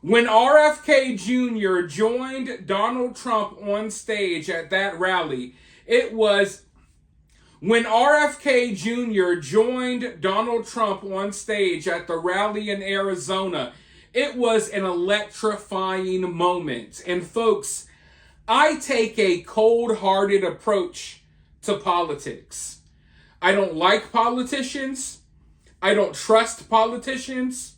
When RFK Jr. joined Donald Trump on stage at that rally, it was when RFK Jr. joined Donald Trump on stage at the rally in Arizona, it was an electrifying moment. And folks, I take a cold-hearted approach to politics. I don't like politicians. I don't trust politicians.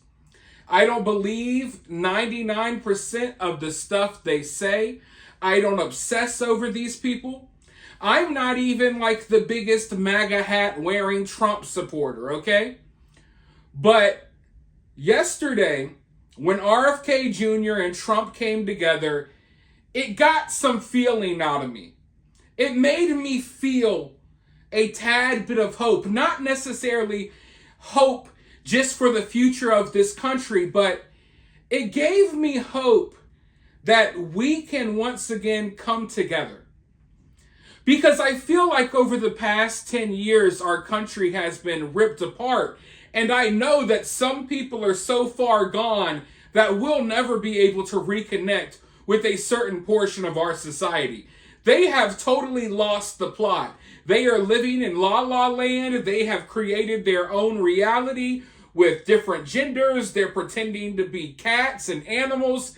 I don't believe 99% of the stuff they say. I don't obsess over these people. I'm not even like the biggest MAGA hat wearing Trump supporter, okay? But yesterday, when RFK Jr. and Trump came together, it got some feeling out of me. It made me feel a tad bit of hope. Not necessarily hope just for the future of this country, but it gave me hope that we can once again come together. Because I feel like over the past 10 years, our country has been ripped apart. And I know that some people are so far gone that we'll never be able to reconnect with a certain portion of our society. They have totally lost the plot. They are living in la la land. They have created their own reality with different genders. They're pretending to be cats and animals.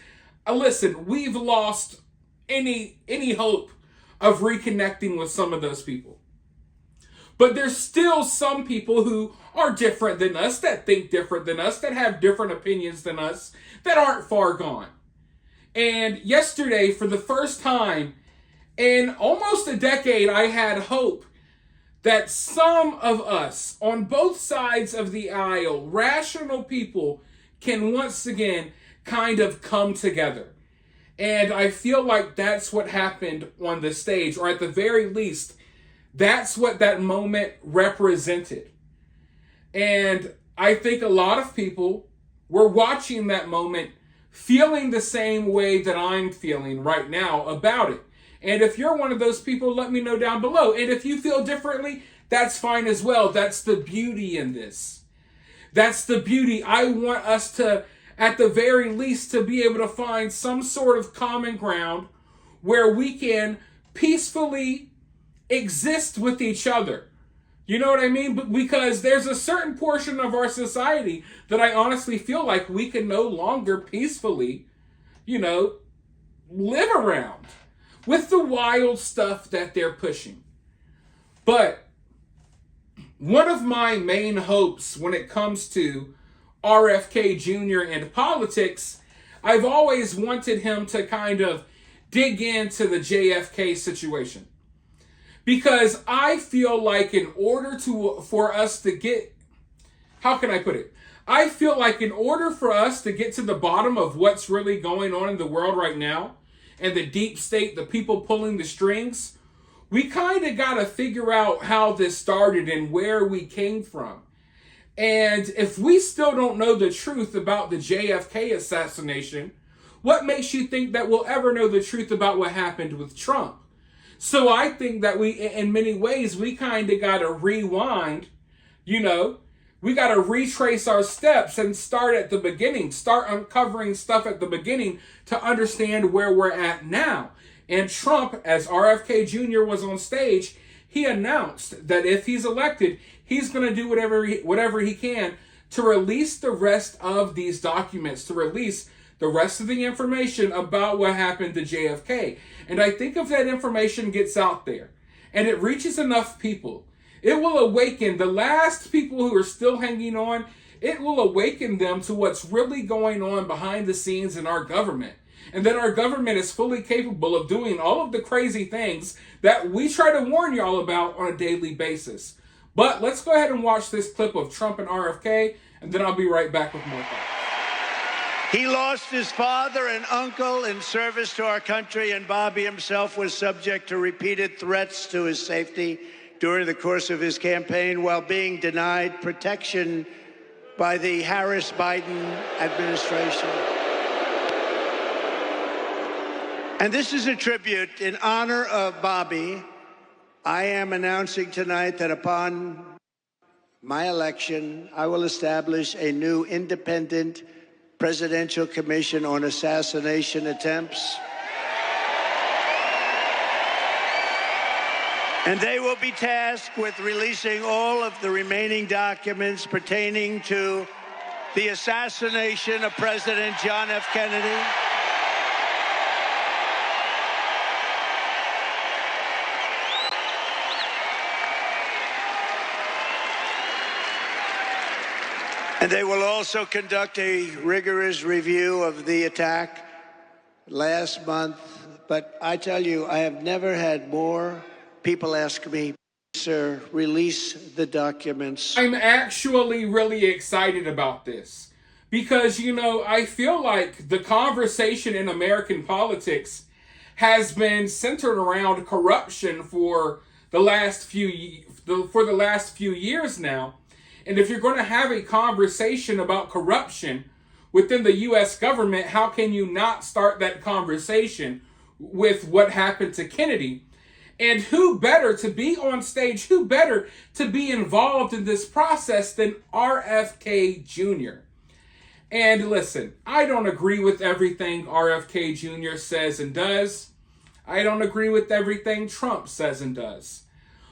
Listen, we've lost any hope of reconnecting with some of those people. But there's still some people who are different than us, that think different than us, that have different opinions than us, that aren't far gone. And yesterday, for the first time in almost a decade, I had hope that some of us on both sides of the aisle, rational people, can once again kind of come together. And I feel like that's what happened on the stage, or at the very least, that's what that moment represented. And I think a lot of people were watching that moment feeling the same way that I'm feeling right now about it. And if you're one of those people, let me know down below. And if you feel differently, that's fine as well. That's the beauty in this. That's the beauty. I want us to, at the very least, to be able to find some sort of common ground where we can peacefully exist with each other. You know what I mean? Because there's a certain portion of our society that I honestly feel like we can no longer peacefully, live around with the wild stuff that they're pushing. But one of my main hopes when it comes to RFK Jr. and politics, I've always wanted him to kind of dig into the JFK situation. Because I feel like for us to get, how can I put it? I feel like in order for us to get to the bottom of what's really going on in the world right now, and the deep state, the people pulling the strings, we kind of got to figure out how this started and where we came from. And if we still don't know the truth about the JFK assassination, what makes you think that we'll ever know the truth about what happened with Trump? So I think that in many ways, we kind of got to rewind, we got to retrace our steps and start at the beginning, start uncovering stuff at the beginning to understand where we're at now. And Trump, as RFK Jr. was on stage, he announced that if he's elected, he's going to do whatever he can to release the rest of these documents, to release the rest of the information about what happened to JFK. And I think if that information gets out there and it reaches enough people, it will awaken the last people who are still hanging on. It will awaken them to what's really going on behind the scenes in our government. And that our government is fully capable of doing all of the crazy things that we try to warn y'all about on a daily basis. But let's go ahead and watch this clip of Trump and RFK, and then I'll be right back with more thoughts. He lost his father and uncle in service to our country, and Bobby himself was subject to repeated threats to his safety during the course of his campaign while being denied protection by the Harris-Biden administration. And this is a tribute in honor of Bobby. I am announcing tonight that upon my election, I will establish a new independent Presidential Commission on Assassination Attempts. And they will be tasked with releasing all of the remaining documents pertaining to the assassination of President John F. Kennedy. And they will also conduct a rigorous review of the attack last month. But I tell you, I have never had more people ask me, sir, release the documents. I'm actually really excited about this because, you know, I feel like the conversation in American politics has been centered around corruption for the last few years now. And if you're going to have a conversation about corruption within the U.S. government, how can you not start that conversation with what happened to Kennedy? And who better to be on stage, who better to be involved in this process than RFK Jr.? And listen, I don't agree with everything RFK Jr. says and does. I don't agree with everything Trump says and does.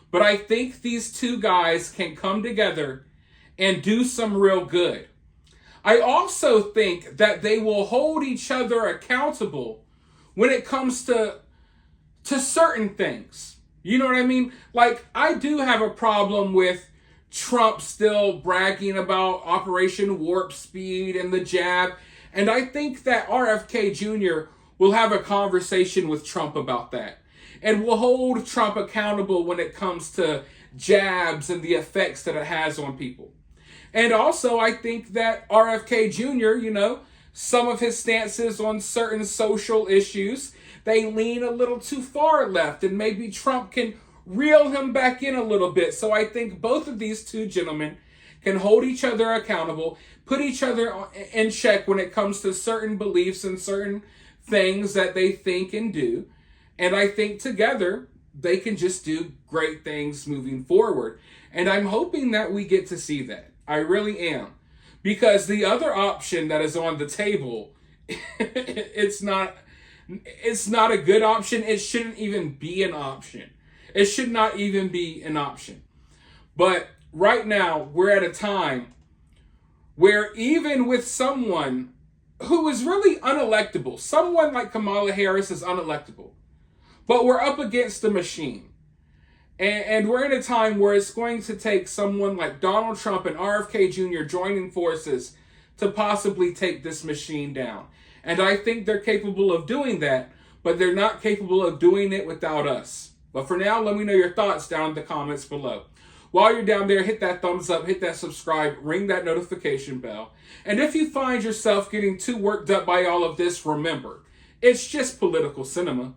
But I think these two guys can come together and do some real good. I also think that they will hold each other accountable when it comes to certain things. You know what I mean? Like, I do have a problem with Trump still bragging about Operation Warp Speed and the jab. And I think that RFK Jr. will have a conversation with Trump about that. And will hold Trump accountable when it comes to jabs and the effects that it has on people. And also, I think that RFK Jr., you know, some of his stances on certain social issues, they lean a little too far left, and maybe Trump can reel him back in a little bit. So I think both of these two gentlemen can hold each other accountable, put each other in check when it comes to certain beliefs and certain things that they think and do. And I think together they can just do great things moving forward. And I'm hoping that we get to see that. I really am. Because the other option that is on the table, it's not a good option. It shouldn't even be an option. It should not even be an option. But right now, we're at a time where even with someone who is really unelectable, someone like Kamala Harris is unelectable, but we're up against the machine. And we're in a time where it's going to take someone like Donald Trump and RFK Jr. joining forces to possibly take this machine down. And I think they're capable of doing that, but they're not capable of doing it without us. But for now, let me know your thoughts down in the comments below. While you're down there, hit that thumbs up, hit that subscribe, ring that notification bell. And if you find yourself getting too worked up by all of this, remember, it's just political cinema.